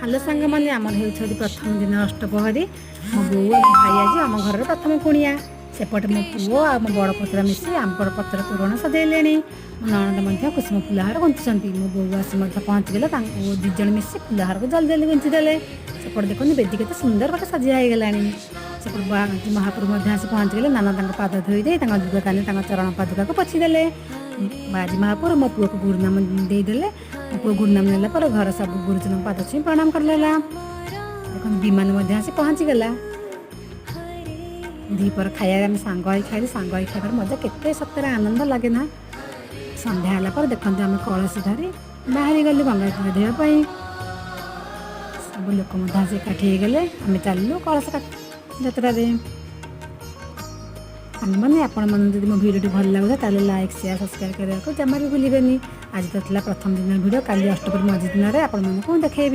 Hello सांग मैंने आमर हो प्रथम दिन अष्टपहरी मो बो भाई आज आम घर प्रथम कुणिया सेपटे मो पुओ आ मो बड़ पुतरा मिसी आम पत्र तोरण सजेले मो नणंद कुसुम फुलहार गुंथुंट मो बो आसी पहुँचीगले दिज मिसी फुलहार को जल्दी जल्दी गुंथिदेले सेपटे देखते बेदी के सुंदर गोटे सजा होगा सेपटे बाजी महाप्रभु आसी पहुँचीगले नाना पाद धोई दे दुगा कानी चरण पादुका को पोछीदेले बाजी महापुर मो पुओ को गुरुनाम देदेले मो पुओ गुरुनाम नेला पर घर सब गुरुजन पाद छुई प्रणाम करदेला देखो विमान आसी पहुँचीगला दीपर खाया आम सांग खाइल सांग खाइबार मजा केते सतरे आनंद लगे ना संध्या होला पर देखते आम कलश धरी बाहरी गलु गंगा गाधोवाई सब लोक आसी एकाठी गले आम चलू कलश यात्रा मैंने आपण मैंने जब मो भिडियो भल लगे ताले लाइक शेयर सब्सक्राइब करने को जमा भी भूलें। आज तो प्रथम दिन भिडियो काली अष्टपहरी मझी दिन में आपण देखेबी।